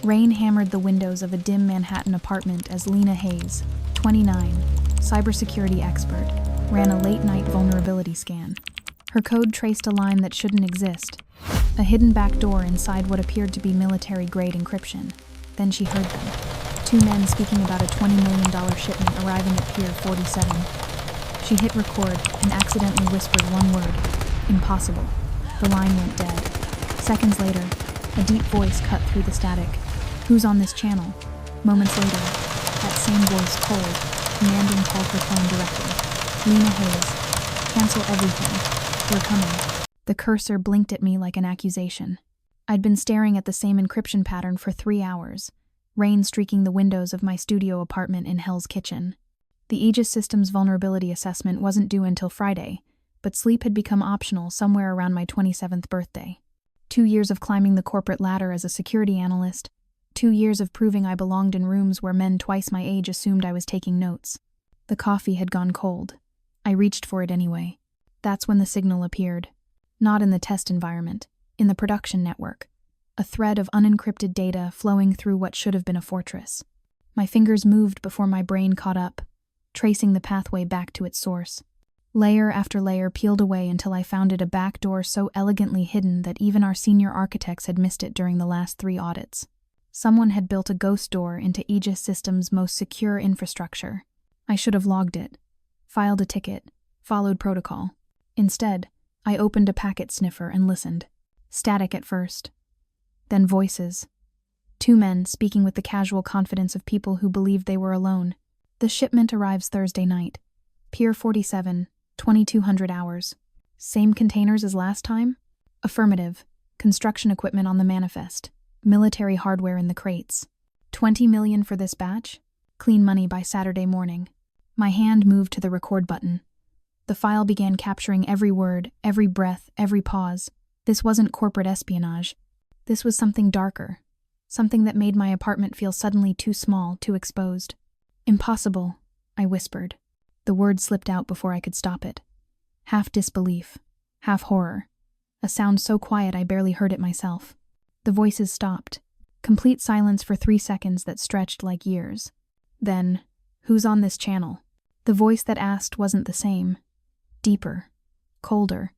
Rain hammered the windows of a dim Manhattan apartment as Lena Hayes, 29, cybersecurity expert, ran a late-night vulnerability scan. Her code traced a line that shouldn't exist, a hidden back door inside what appeared to be military-grade encryption. Then she heard them. Two men speaking about a $20 million shipment arriving at Pier 47. She hit record and accidentally whispered one word: impossible. The line went dead. Seconds later, a deep voice cut through the static. Who's on this channel? Moments later, that same voice cold, commanding called her phone directly. Lena Hayes. Cancel everything. We're coming. The cursor blinked at me like an accusation. I'd been staring at the same encryption pattern for 3 hours, rain streaking the windows of my studio apartment in Hell's Kitchen. The Aegis Systems vulnerability assessment wasn't due until Friday, but sleep had become optional somewhere around my 27th birthday. 2 years of climbing the corporate ladder as a security analyst, 2 years of proving I belonged in rooms where men twice my age assumed I was taking notes. The coffee had gone cold. I reached for it anyway. That's when the signal appeared. Not in the test environment, in the production network. A thread of unencrypted data flowing through what should have been a fortress. My fingers moved before my brain caught up, tracing the pathway back to its source. Layer after layer peeled away until I found it a back door so elegantly hidden that even our senior architects had missed it during the last 3 audits. Someone had built a ghost door into Aegis Systems' most secure infrastructure. I should have logged it, filed a ticket, followed protocol. Instead, I opened a packet sniffer and listened. Static at first. Then voices. 2 men speaking with the casual confidence of people who believed they were alone. The shipment arrives Thursday night. Pier 47, 2200 hours. Same containers as last time? Affirmative. Construction equipment on the manifest. Military hardware in the crates. 20 million for this batch? Clean money by Saturday morning. My hand moved to the record button. The file began capturing every word, every breath, every pause. This wasn't corporate espionage. This was something darker. Something that made my apartment feel suddenly too small, too exposed. Impossible, I whispered. The word slipped out before I could stop it. Half disbelief, half horror. A sound so quiet I barely heard it myself. The voices stopped. Complete silence for 3 seconds that stretched like years. Then, who's on this channel? The voice that asked wasn't the same. Deeper. Colder.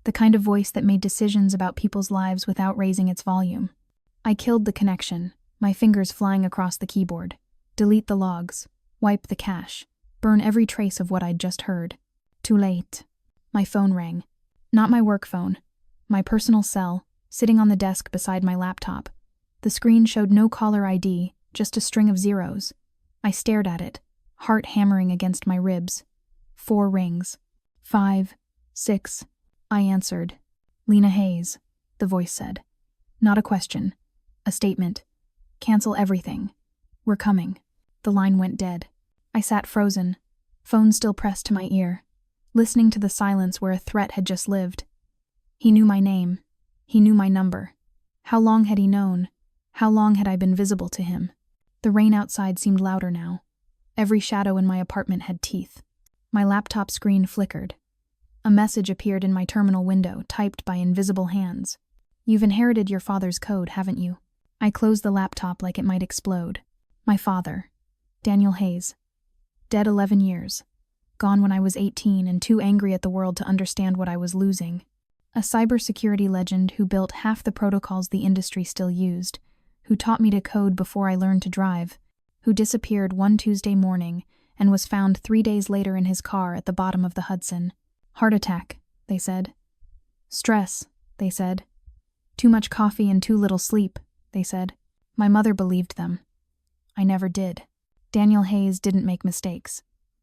The kind of voice that made decisions about people's lives without raising its volume. I killed the connection, my fingers flying across the keyboard. Delete the logs. Wipe the cache. Burn every trace of what I'd just heard. Too late. My phone rang. Not my work phone. My personal cell, sitting on the desk beside my laptop. The screen showed no caller ID, just a string of zeros. I stared at it, heart hammering against my ribs. 4 rings. 5, 6. I answered. Lena Hayes, the voice said. Not a question. A statement. Cancel everything. We're coming. The line went dead. I sat frozen, phone still pressed to my ear, listening to the silence where a threat had just lived. He knew my name. He knew my number. How long had he known? How long had I been visible to him? The rain outside seemed louder now. Every shadow in my apartment had teeth. My laptop screen flickered. A message appeared in my terminal window, typed by invisible hands. You've inherited your father's code, haven't you? I closed the laptop like it might explode. My father, Daniel Hayes. Dead 11 years. Gone when I was 18 and too angry at the world to understand what I was losing. A cybersecurity legend who built half the protocols the industry still used, who taught me to code before I learned to drive, who disappeared one Tuesday morning and was found 3 days later in his car at the bottom of the Hudson. Heart attack, they said. Stress, they said. Too much coffee and too little sleep, they said. My mother believed them. I never did. Daniel Hayes didn't make mistakes.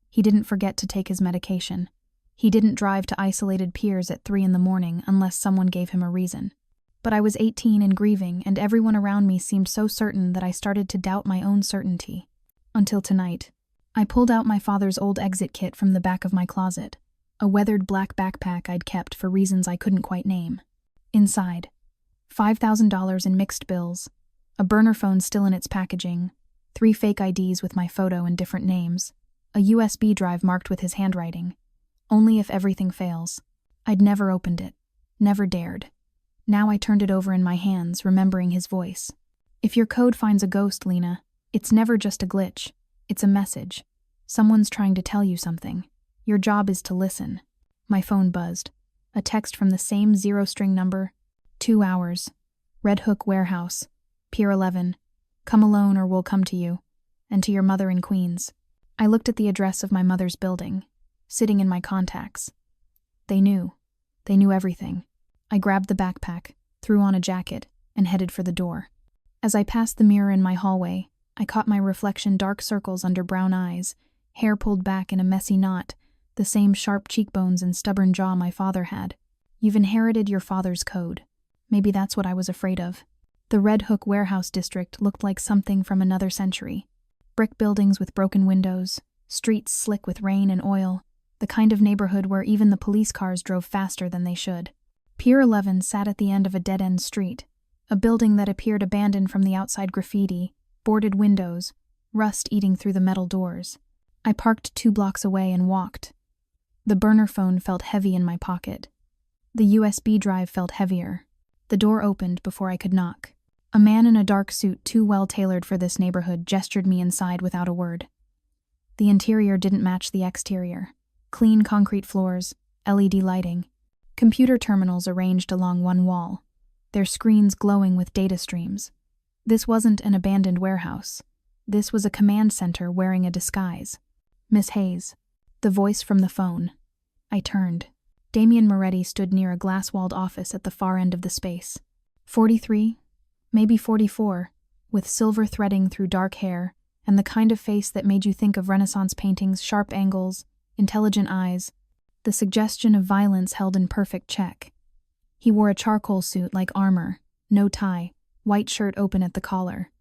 He didn't forget to take his medication. He didn't drive to isolated piers at 3 a.m. unless someone gave him a reason. But I was 18 and grieving, and everyone around me seemed so certain that I started to doubt my own certainty. Until tonight. I pulled out my father's old exit kit from the back of my closet, a weathered black backpack I'd kept for reasons I couldn't quite name. Inside, $5,000 in mixed bills, a burner phone still in its packaging, 3 fake IDs with my photo and different names, a USB drive marked with his handwriting. Only if everything fails. I'd never opened it. Never dared. Now I turned it over in my hands, remembering his voice. If your code finds a ghost, Lena, it's never just a glitch. It's a message. Someone's trying to tell you something. Your job is to listen. My phone buzzed. A text from the same zero-string number. 2 hours. Red Hook Warehouse. Pier 11. Come alone or we'll come to you. And to your mother in Queens. I looked at the address of my mother's building, sitting in my contacts. They knew. They knew everything. I grabbed the backpack, threw on a jacket, and headed for the door. As I passed the mirror in my hallway, I caught my reflection dark circles under brown eyes, hair pulled back in a messy knot, the same sharp cheekbones and stubborn jaw my father had. You've inherited your father's code. Maybe that's what I was afraid of. The Red Hook Warehouse district looked like something from another century. Brick buildings with broken windows, streets slick with rain and oil, the kind of neighborhood where even the police cars drove faster than they should. Pier 11 sat at the end of a dead-end street, a building that appeared abandoned from the outside graffiti, boarded windows, rust eating through the metal doors. I parked 2 blocks away and walked. The burner phone felt heavy in my pocket. The USB drive felt heavier. The door opened before I could knock. A man in a dark suit too well tailored for this neighborhood gestured me inside without a word. The interior didn't match the exterior. Clean concrete floors, LED lighting, computer terminals arranged along one wall, their screens glowing with data streams. This wasn't an abandoned warehouse. This was a command center wearing a disguise. Miss Hayes. The voice from the phone. I turned. Damian Moretti stood near a glass-walled office at the far end of the space. 43, maybe 44, with silver threading through dark hair, and the kind of face that made you think of Renaissance paintings, sharp angles, intelligent eyes, the suggestion of violence held in perfect check. He wore a charcoal suit like armor, no tie, white shirt open at the collar.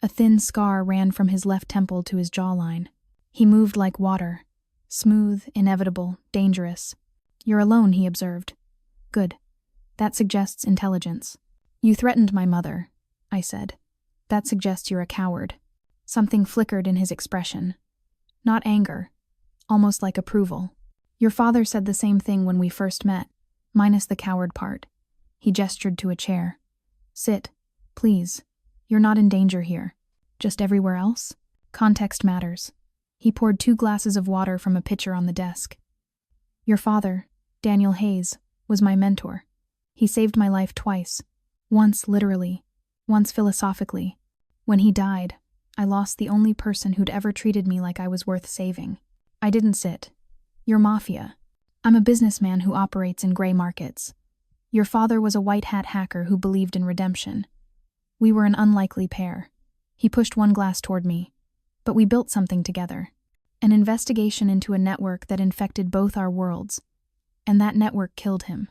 A thin scar ran from his left temple to his jawline. He moved like water, smooth, inevitable, dangerous. You're alone, he observed. Good. That suggests intelligence. You threatened my mother, I said. That suggests you're a coward. Something flickered in his expression. Not anger, almost like approval. Your father said the same thing when we first met, minus the coward part. He gestured to a chair. Sit, please. You're not in danger here. Just everywhere else? Context matters. He poured 2 glasses of water from a pitcher on the desk. Your father, Daniel Hayes, was my mentor. He saved my life twice. Once literally, once philosophically. When he died, I lost the only person who'd ever treated me like I was worth saving. I didn't sit. You're Mafia. I'm a businessman who operates in gray markets. Your father was a white-hat hacker who believed in redemption. We were an unlikely pair. He pushed 1 glass toward me. But we built something together. An investigation into a network that infected both our worlds. And that network killed him.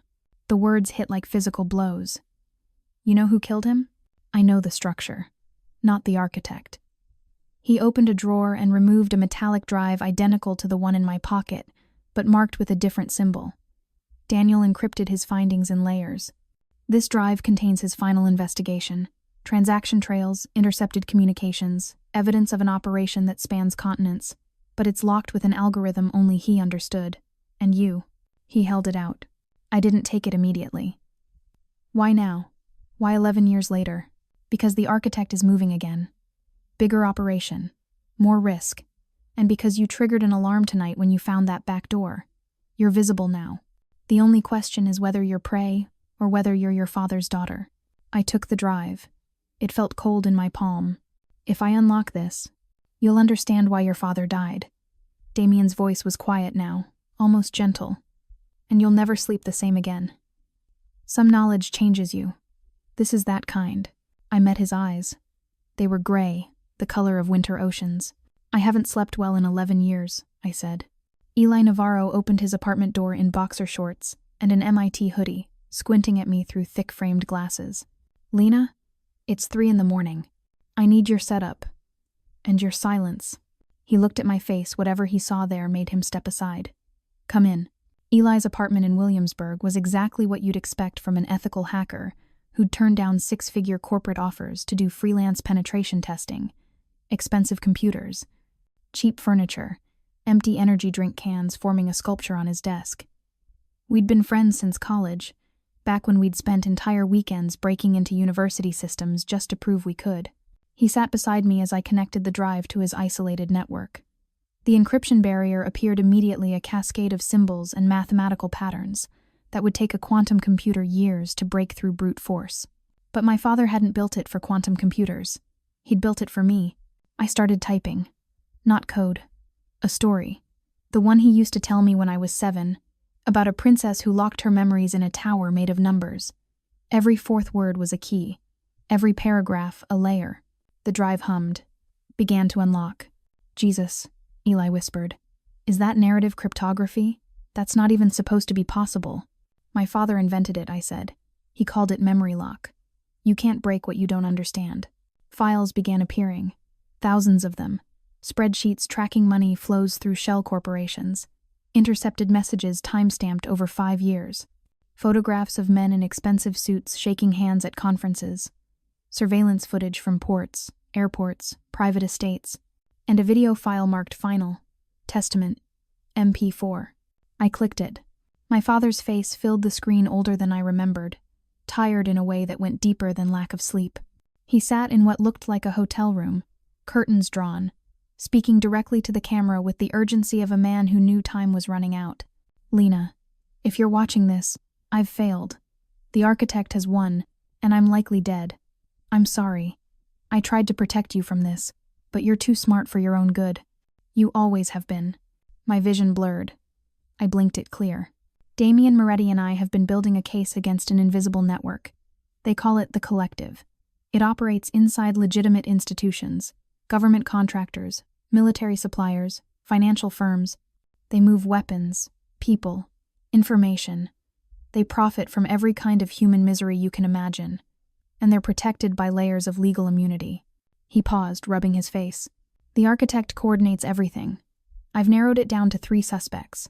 The words hit like physical blows. You know who killed him? I know the structure, not the architect. He opened a drawer and removed a metallic drive identical to the one in my pocket, but marked with a different symbol. Daniel encrypted his findings in layers. This drive contains his final investigation, transaction trails, intercepted communications, evidence of an operation that spans continents, but it's locked with an algorithm only he understood. And you. He held it out. I didn't take it immediately. Why now? Why 11 years later? Because the architect is moving again. Bigger operation. More risk. And because you triggered an alarm tonight when you found that back door. You're visible now. The only question is whether you're prey or whether you're your father's daughter. I took the drive. It felt cold in my palm. If I unlock this, you'll understand why your father died. Damian's voice was quiet now, almost gentle. And you'll never sleep the same again. Some knowledge changes you. This is that kind. I met his eyes. They were gray, the color of winter oceans. I haven't slept well in 11 years, I said. Eli Navarro opened his apartment door in boxer shorts and an MIT hoodie, squinting at me through thick-framed glasses. Lena, it's 3 a.m. I need your setup. And your silence. He looked at my face. Whatever he saw there made him step aside. Come in. Eli's apartment in Williamsburg was exactly what you'd expect from an ethical hacker who'd turned down 6-figure corporate offers to do freelance penetration testing, expensive computers, cheap furniture, empty energy drink cans forming a sculpture on his desk. We'd been friends since college, back when we'd spent entire weekends breaking into university systems just to prove we could. He sat beside me as I connected the drive to his isolated network. The encryption barrier appeared immediately, a cascade of symbols and mathematical patterns that would take a quantum computer years to break through brute force. But my father hadn't built it for quantum computers. He'd built it for me. I started typing. Not code. A story. The one he used to tell me when I was 7, about a princess who locked her memories in a tower made of numbers. Every fourth word was a key. Every paragraph a layer. The drive hummed. Began to unlock. Jesus, Eli whispered. Is that narrative cryptography? That's not even supposed to be possible. My father invented it, I said. He called it memory lock. You can't break what you don't understand. Files began appearing. Thousands of them. Spreadsheets tracking money flows through shell corporations. Intercepted messages timestamped over 5 years. Photographs of men in expensive suits shaking hands at conferences. Surveillance footage from ports, airports, private estates. And a video file marked Final. Testament. MP4. I clicked it. My father's face filled the screen, older than I remembered, tired in a way that went deeper than lack of sleep. He sat in what looked like a hotel room, curtains drawn, speaking directly to the camera with the urgency of a man who knew time was running out. Lena, if you're watching this, I've failed. The architect has won, and I'm likely dead. I'm sorry. I tried to protect you from this, but you're too smart for your own good. You always have been. My vision blurred. I blinked it clear. Damien Moretti and I have been building a case against an invisible network. They call it the Collective. It operates inside legitimate institutions, government contractors, military suppliers, financial firms. They move weapons, people, information. They profit from every kind of human misery you can imagine, and they're protected by layers of legal immunity. He paused, rubbing his face. The architect coordinates everything. I've narrowed it down to 3 suspects.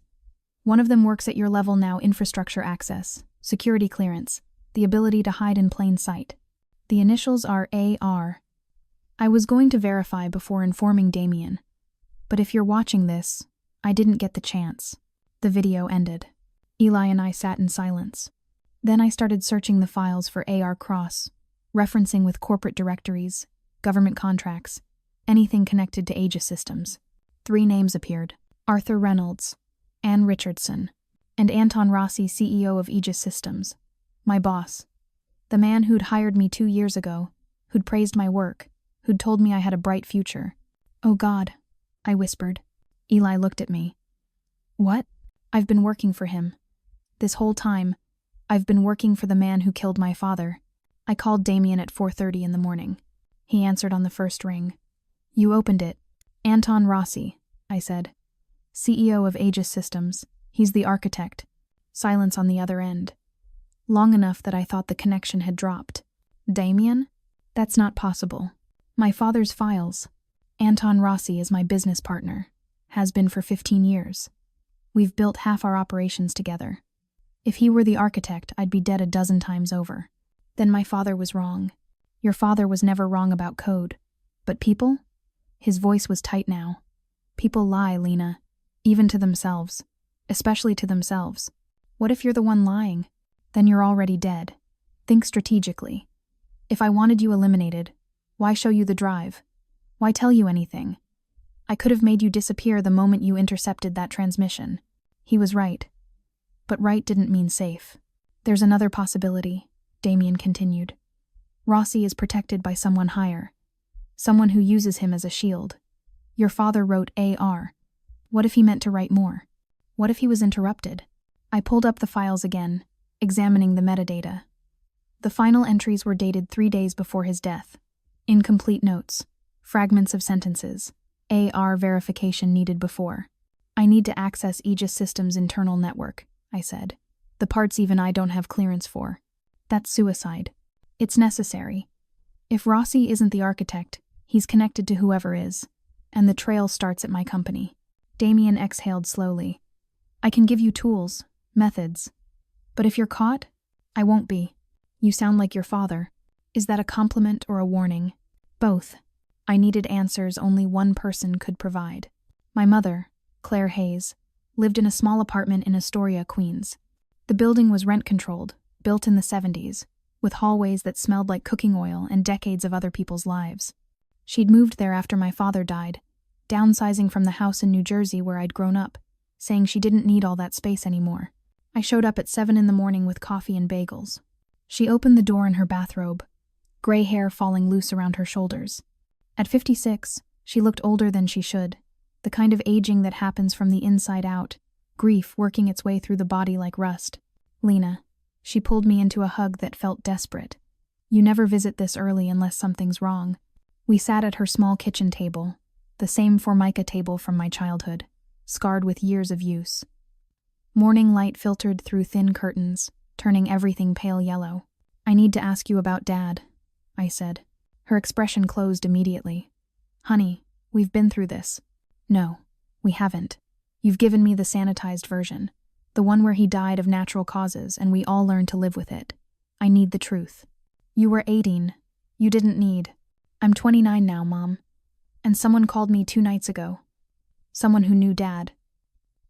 One of them works at your level now: infrastructure access, security clearance, the ability to hide in plain sight. The initials are AR. I was going to verify before informing Damien, but if you're watching this, I didn't get the chance. The video ended. Eli and I sat in silence. Then I started searching the files for AR Cross, referencing with corporate directories, government contracts, anything connected to Aegis Systems. 3 names appeared: Arthur Reynolds, Ann Richardson, and Anton Rossi, CEO of Aegis Systems. My boss. The man who'd hired me 2 years ago, who'd praised my work, who'd told me I had a bright future. Oh God, I whispered. Eli looked at me. What? I've been working for him. This whole time, I've been working for the man who killed my father. I called Damien at 4:30 in the morning. He answered on the first ring. You opened it. Anton Rossi, I said. CEO of Aegis Systems. He's the architect. Silence on the other end. Long enough that I thought the connection had dropped. Damien? That's not possible. My father's files. Anton Rossi is my business partner. Has been for 15 years. We've built half our operations together. If he were the architect, I'd be dead a dozen times over. Then my father was wrong. Your father was never wrong about code. But people? His voice was tight now. People lie, Lena. Even to themselves. Especially to themselves. What if you're the one lying? Then you're already dead. Think strategically. If I wanted you eliminated, why show you the drive? Why tell you anything? I could have made you disappear the moment you intercepted that transmission. He was right. But right didn't mean safe. There's another possibility, Damien continued. Rossi is protected by someone higher. Someone who uses him as a shield. Your father wrote AR. What if he meant to write more? What if he was interrupted? I pulled up the files again, examining the metadata. The final entries were dated 3 days before his death. Incomplete notes, fragments of sentences, AR verification needed before. I need to access Aegis Systems' internal network, I said. The parts even I don't have clearance for. That's suicide. It's necessary. If Rossi isn't the architect, he's connected to whoever is, and the trail starts at my company. Damien exhaled slowly. I can give you tools, methods. But if you're caught, I won't be. You sound like your father. Is that a compliment or a warning? Both. I needed answers only one person could provide. My mother, Claire Hayes, lived in a small apartment in Astoria, Queens. The building was rent-controlled, built in the 70s, with hallways that smelled like cooking oil and decades of other people's lives. She'd moved there after my father died, downsizing from the house in New Jersey where I'd grown up, saying she didn't need all that space anymore. I showed up at 7 in the morning with coffee and bagels. She opened the door in her bathrobe, gray hair falling loose around her shoulders. At 56, she looked older than she should, the kind of aging that happens from the inside out, grief working its way through the body like rust. "Lena," she pulled me into a hug that felt desperate. "You never visit this early unless something's wrong." We sat at her small kitchen table, the same Formica table from my childhood, scarred with years of use. Morning light filtered through thin curtains, turning everything pale yellow. "I need to ask you about Dad," I said. Her expression closed immediately. "Honey, we've been through this." "No, we haven't. You've given me the sanitized version, the one where he died of natural causes and we all learned to live with it. I need the truth." "You were 18. You didn't need." "I'm 29 now, Mom. And someone called me 2 nights ago. Someone who knew Dad.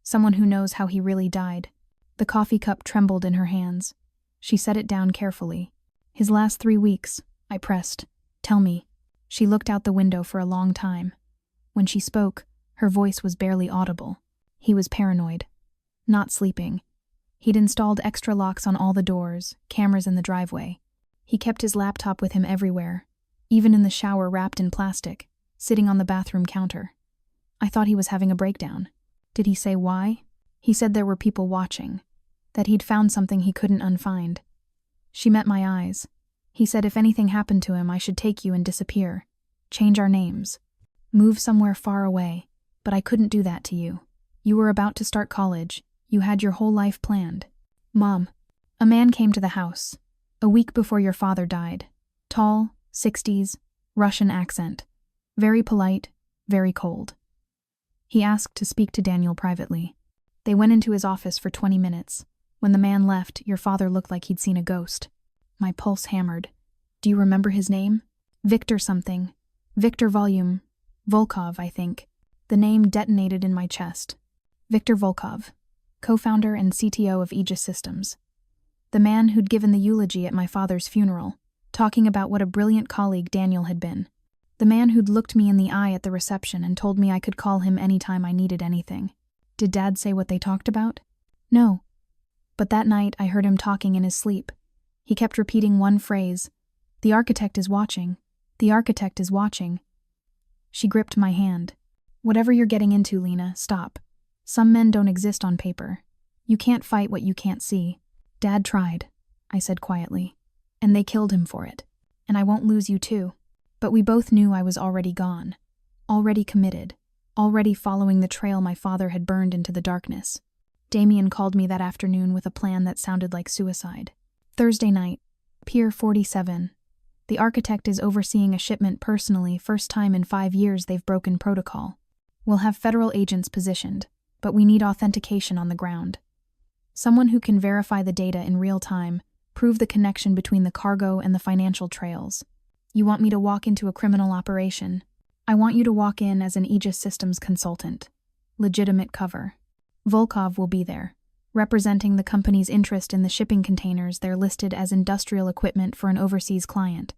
Someone who knows how he really died." The coffee cup trembled in her hands. She set it down carefully. "His last 3 weeks," I pressed. "Tell me." She looked out the window for a long time. When she spoke, her voice was barely audible. "He was paranoid. Not sleeping. He'd installed extra locks on all the doors, cameras in the driveway. He kept his laptop with him everywhere, even in the shower wrapped in plastic, sitting on the bathroom counter. I thought he was having a breakdown. Did he say why?" "He said there were people watching, that he'd found something he couldn't unfind." She met my eyes. "He said if anything happened to him, I should take you and disappear. Change our names. Move somewhere far away. But I couldn't do that to you. You were about to start college. You had your whole life planned." "Mom, a man came to the house, a week before your father died. Tall, 60s, Russian accent. Very polite, very cold. He asked to speak to Daniel privately. They went into his office for 20 minutes. When the man left, your father looked like he'd seen a ghost." My pulse hammered. "Do you remember his name?" "Victor something. Victor Volkov, I think." The name detonated in my chest. Victor Volkov, co-founder and CTO of Aegis Systems. The man who'd given the eulogy at my father's funeral, talking about what a brilliant colleague Daniel had been. The man who'd looked me in the eye at the reception and told me I could call him anytime I needed anything. Did Dad say what they talked about? No. But that night I heard him talking in his sleep. He kept repeating one phrase, "The architect is watching. The architect is watching." She gripped my hand. "Whatever you're getting into, Lena, stop. Some men don't exist on paper. You can't fight what you can't see." "Dad tried," I said quietly, "and they killed him for it. And I won't lose you too." But we both knew I was already gone, already committed, already following the trail my father had burned into the darkness. Damien called me that afternoon with a plan that sounded like suicide. "Thursday night, Pier 47. The architect is overseeing a shipment personally, first time in 5 years they've broken protocol. We'll have federal agents positioned, but we need authentication on the ground. Someone who can verify the data in real time, prove the connection between the cargo and the financial trails. You want me to walk into a criminal operation? I want you to walk in as an Aegis Systems consultant. Legitimate cover. Volkov will be there, representing the company's interest in the shipping containers they're listed as industrial equipment for an overseas client.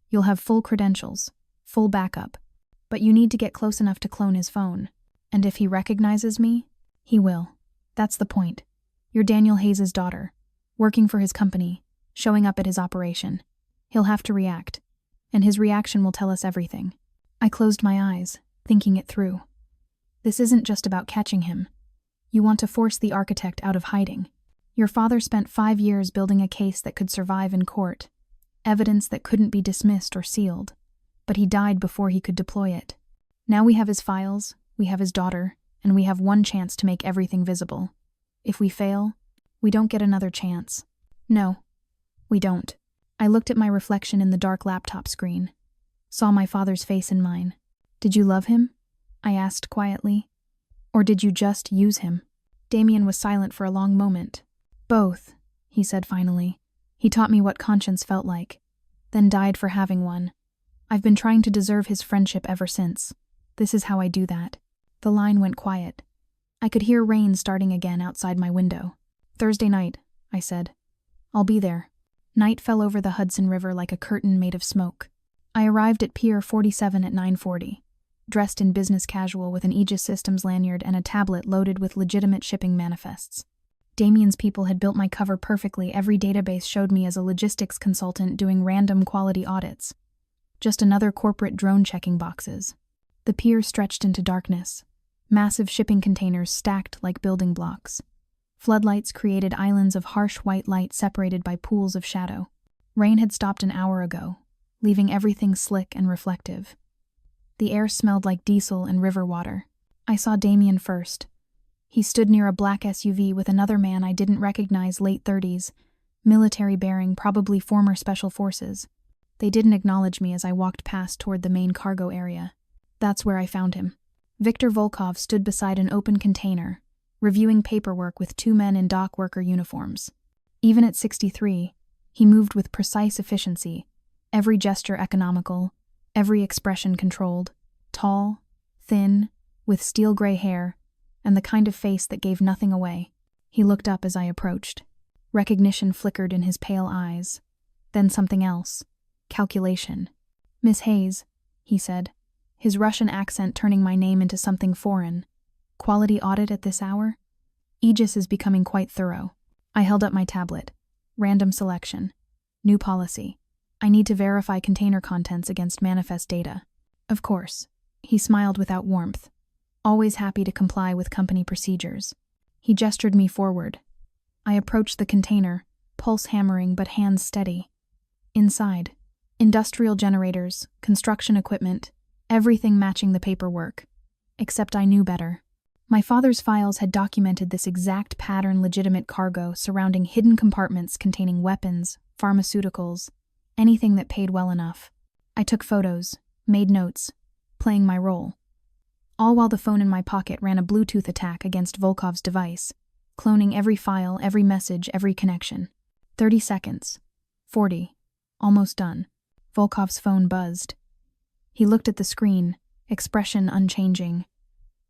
You'll have full credentials, full backup, but you need to get close enough to clone his phone. And if he recognizes me, he will. That's the point. You're Daniel Hayes' daughter, working for his company, showing up at his operation. He'll have to react, and his reaction will tell us everything." I closed my eyes, thinking it through. This isn't just about catching him. You want to force the architect out of hiding. Your father spent 5 years building a case that could survive in court, evidence that couldn't be dismissed or sealed, but he died before he could deploy it. Now we have his files, we have his daughter, and we have one chance to make everything visible. If we fail, we don't get another chance. No, we don't. I looked at my reflection in the dark laptop screen, saw my father's face in mine. "Did you love him?" I asked quietly. "Or did you just use him?" Damien was silent for a long moment. "Both," he said finally. "He taught me what conscience felt like, then died for having one. I've been trying to deserve his friendship ever since. This is how I do that." The line went quiet. I could hear rain starting again outside my window. "Thursday night," I said. "I'll be there." Night fell over the Hudson River like a curtain made of smoke. I arrived at Pier 47 at 9:40, dressed in business casual with an Aegis Systems lanyard and a tablet loaded with legitimate shipping manifests. Damien's people had built my cover perfectly. Every database showed me as a logistics consultant doing random quality audits. Just another corporate drone checking boxes. The pier stretched into darkness. Massive shipping containers stacked like building blocks. Floodlights created islands of harsh white light separated by pools of shadow. Rain had stopped an hour ago, leaving everything slick and reflective. The air smelled like diesel and river water. I saw Damien first. He stood near a black SUV with another man I didn't recognize, late 30s, military bearing, probably former special forces. They didn't acknowledge me as I walked past toward the main cargo area. That's where I found him. Viktor Volkov stood beside an open container, reviewing paperwork with two men in dock worker uniforms. Even at 63, he moved with precise efficiency, every gesture economical, every expression controlled, tall, thin, with steel gray hair, and the kind of face that gave nothing away. He looked up as I approached. Recognition flickered in his pale eyes. Then something else. Calculation. "Miss Hayes," he said, his Russian accent turning my name into something foreign. "Quality audit at this hour?" Aegis is becoming quite thorough. I held up my tablet. Random selection. New policy. I need to verify container contents against manifest data. Of course. He smiled without warmth. Always happy to comply with company procedures. He gestured me forward. I approached the container, pulse hammering but hands steady. Inside, industrial generators, construction equipment, everything matching the paperwork. Except I knew better. My father's files had documented this exact pattern: legitimate cargo surrounding hidden compartments containing weapons, pharmaceuticals, anything that paid well enough. I took photos, made notes, playing my role. All while the phone in my pocket ran a Bluetooth attack against Volkov's device, cloning every file, every message, every connection. 30 seconds. 40. Almost done. Volkov's phone buzzed. He looked at the screen, expression unchanging.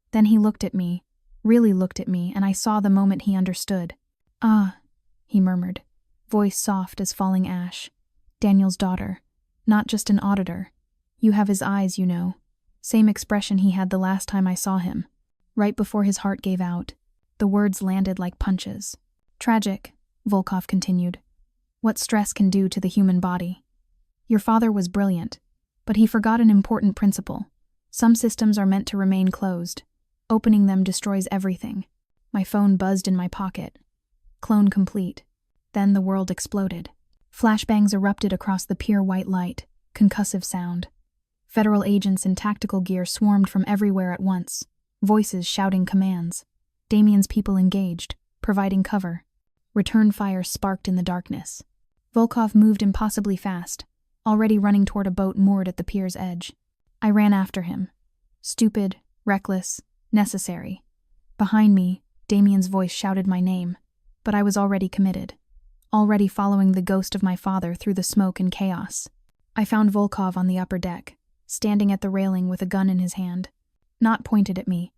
Then he looked at me, really looked at me, and I saw the moment he understood. "Ah," he murmured, voice soft as falling ash. "Daniel's daughter. Not just an auditor. You have his eyes, you know. Same expression he had the last time I saw him." Right before his heart gave out, the words landed like punches. "Tragic," Volkov continued. "What stress can do to the human body. Your father was brilliant, but he forgot an important principle. Some systems are meant to remain closed. Opening them destroys everything." My phone buzzed in my pocket. Clone complete. Then the world exploded. Flashbangs erupted across the pure white light, concussive sound. Federal agents in tactical gear swarmed from everywhere at once, voices shouting commands. Damien's people engaged, providing cover. Return fire sparked in the darkness. Volkov moved impossibly fast, already running toward a boat moored at the pier's edge. I ran after him. Stupid, reckless, necessary. Behind me, Damien's voice shouted my name, but I was already committed, already following the ghost of my father through the smoke and chaos. I found Volkov on the upper deck, standing at the railing with a gun in his hand. Not pointed at me,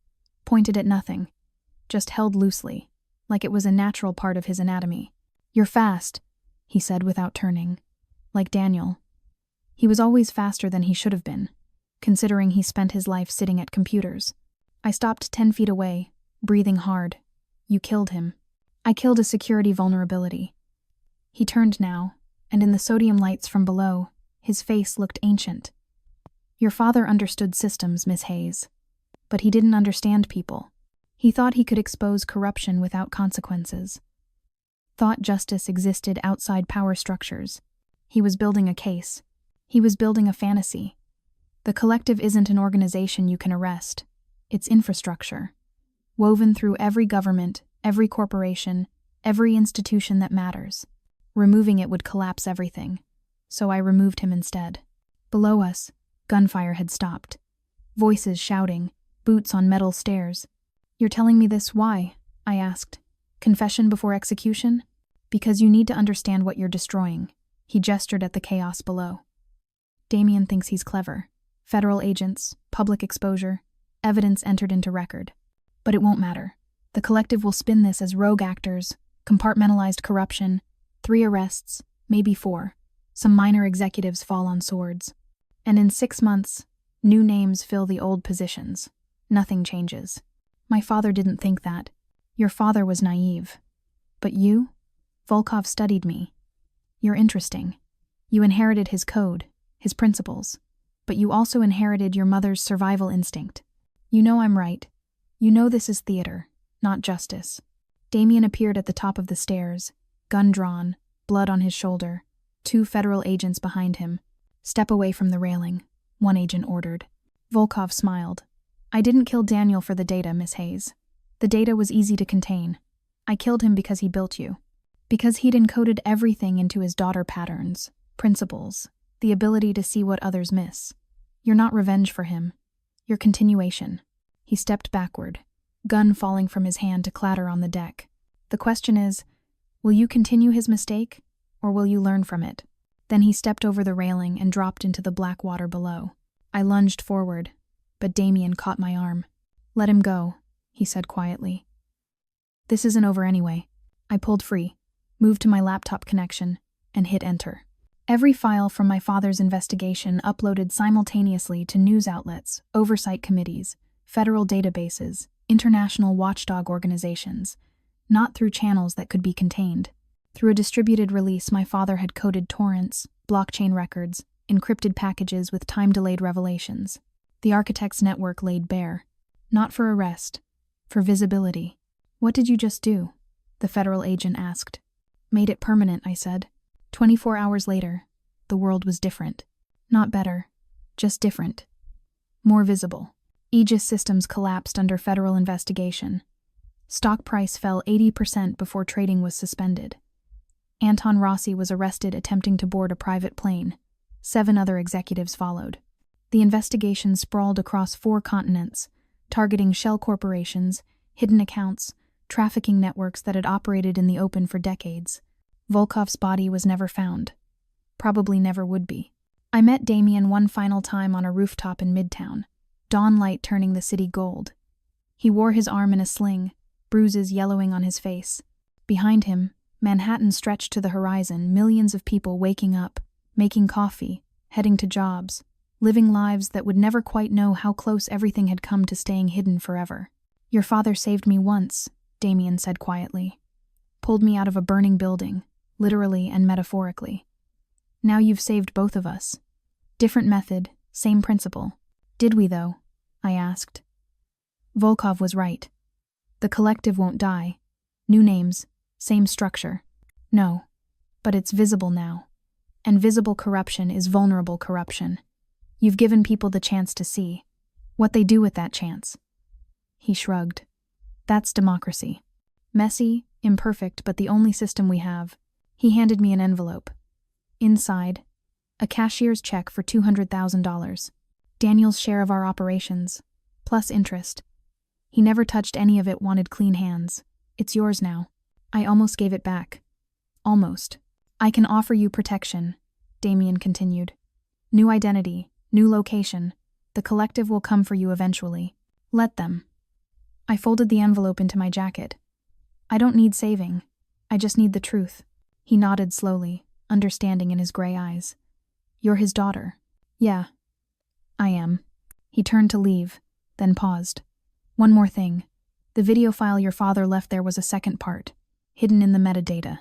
pointed at nothing, just held loosely, like it was a natural part of his anatomy. "You're fast," he said without turning. Like Daniel. He was always faster than he should have been, considering he spent his life sitting at computers. I stopped 10 feet away, breathing hard. "You killed him." "I killed a security vulnerability." He turned now, and in the sodium lights from below, his face looked ancient. "Your father understood systems, Miss Hayes. But he didn't understand people. He thought he could expose corruption without consequences. Thought justice existed outside power structures. He was building a case. He was building a fantasy. The collective isn't an organization you can arrest. It's infrastructure. Woven through every government, every corporation, every institution that matters. Removing it would collapse everything. So I removed him instead. Below us, gunfire had stopped. Voices shouting, boots on metal stairs. "You're telling me this, why?" I asked. "Confession before execution?" "Because you need to understand what you're destroying." He gestured at the chaos below. "Damien thinks he's clever. Federal agents, public exposure, evidence entered into record. But it won't matter. The collective will spin this as rogue actors, compartmentalized corruption, 3 arrests, maybe 4. Some minor executives fall on swords. And in 6 months, new names fill the old positions. Nothing changes. My father didn't think that. Your father was naive. But you? Volkov studied me. You're interesting. You inherited his code, his principles. But you also inherited your mother's survival instinct. You know I'm right. You know this is theater, not justice. Damien appeared at the top of the stairs, gun drawn, blood on his shoulder, 2 federal agents behind him. Step away from the railing, one agent ordered. Volkov smiled. I didn't kill Daniel for the data, Miss Hayes. The data was easy to contain. I killed him because he built you. Because he'd encoded everything into his daughter patterns, principles, the ability to see what others miss. You're not revenge for him. You're continuation. He stepped backward, gun falling from his hand to clatter on the deck. The question is, will you continue his mistake, or will you learn from it? Then he stepped over the railing and dropped into the black water below. I lunged forward, but Damien caught my arm. Let him go, he said quietly. This isn't over anyway. I pulled free, moved to my laptop connection, and hit enter. Every file from my father's investigation uploaded simultaneously to news outlets, oversight committees, federal databases, international watchdog organizations, not through channels that could be contained. Through a distributed release, my father had coded torrents, blockchain records, encrypted packages with time-delayed revelations. The architect's network laid bare. Not for arrest, for visibility. What did you just do? The federal agent asked. Made it permanent, I said. 24 hours later, the world was different. Not better, just different. More visible. Aegis systems collapsed under federal investigation. Stock price fell 80% before trading was suspended. Anton Rossi was arrested attempting to board a private plane. 7 other executives followed. The investigation sprawled across 4 continents, targeting shell corporations, hidden accounts, trafficking networks that had operated in the open for decades. Volkov's body was never found. Probably never would be. I met Damien one final time on a rooftop in Midtown, dawn light turning the city gold. He wore his arm in a sling, bruises yellowing on his face. Behind him, Manhattan stretched to the horizon, millions of people waking up, making coffee, heading to jobs, living lives that would never quite know how close everything had come to staying hidden forever. Your father saved me once, Damien said quietly. Pulled me out of a burning building, literally and metaphorically. Now you've saved both of us. Different method, same principle. Did we, though? I asked. Volkov was right. The collective won't die. New names, same structure. No, but it's visible now. And visible corruption is vulnerable corruption. You've given people the chance to see. What they do with that chance. He shrugged. That's democracy. Messy, imperfect, but the only system we have. He handed me an envelope. Inside, a cashier's check for $200,000. Daniel's share of our operations, plus interest. He never touched any of it, wanted clean hands. It's yours now. I almost gave it back. Almost. I can offer you protection, Damien continued. New identity, new location. The collective will come for you eventually. Let them. I folded the envelope into my jacket. I don't need saving. I just need the truth. He nodded slowly, understanding in his gray eyes. You're his daughter. Yeah, I am. He turned to leave, then paused. One more thing. The video file your father left there was a second part, hidden in the metadata.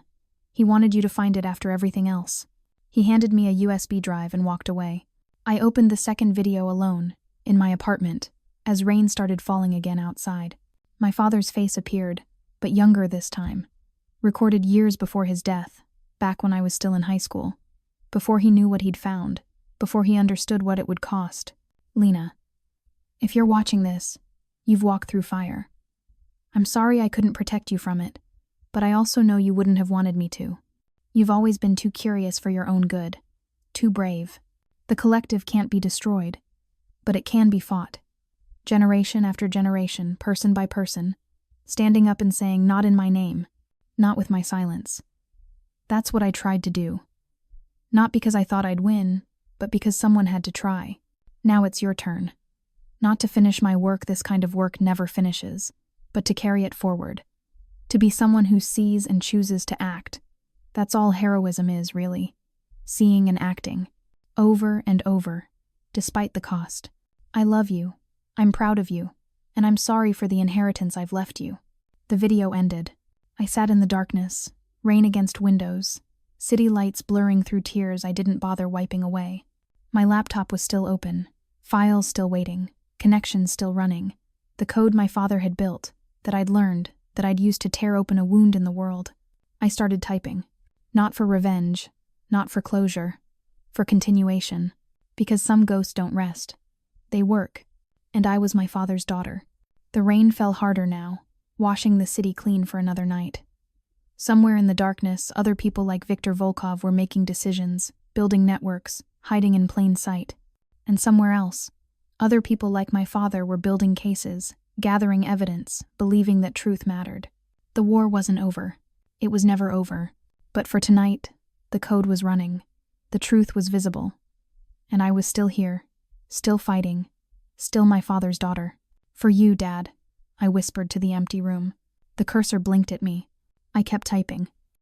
He wanted you to find it after everything else. He handed me a USB drive and walked away. I opened the second video alone, in my apartment, as rain started falling again outside. My father's face appeared, but younger this time. Recorded years before his death, back when I was still in high school. Before he knew what he'd found, before he understood what it would cost. Lena, if you're watching this, you've walked through fire. I'm sorry I couldn't protect you from it, but I also know you wouldn't have wanted me to. You've always been too curious for your own good, too brave. The collective can't be destroyed, but it can be fought. Generation after generation, person by person, standing up and saying, not in my name, not with my silence. That's what I tried to do. Not because I thought I'd win, but because someone had to try. Now it's your turn. Not to finish my work, this kind of work never finishes, but to carry it forward. To be someone who sees and chooses to act. That's all heroism is, really. Seeing and acting. Over and over. despite the cost. I love you. I'm proud of you. And I'm sorry for the inheritance I've left you. The video ended. I sat in the darkness, rain against windows, city lights blurring through tears I didn't bother wiping away. My laptop was still open, files still waiting, connections still running. The code my father had built, that I'd learned, that I'd used to tear open a wound in the world. I started typing. Not for revenge, not for closure, for continuation. Because some ghosts don't rest. They work. And I was my father's daughter. The rain fell harder now, washing the city clean for another night. Somewhere in the darkness, other people like Viktor Volkov were making decisions, building networks, hiding in plain sight. And somewhere else, other people like my father were building cases, gathering evidence, believing that truth mattered. The war wasn't over. It was never over. But for tonight, the code was running. The truth was visible. And I was still here, still fighting, still my father's daughter. For you, Dad, I whispered to the empty room. The cursor blinked at me. I kept typing.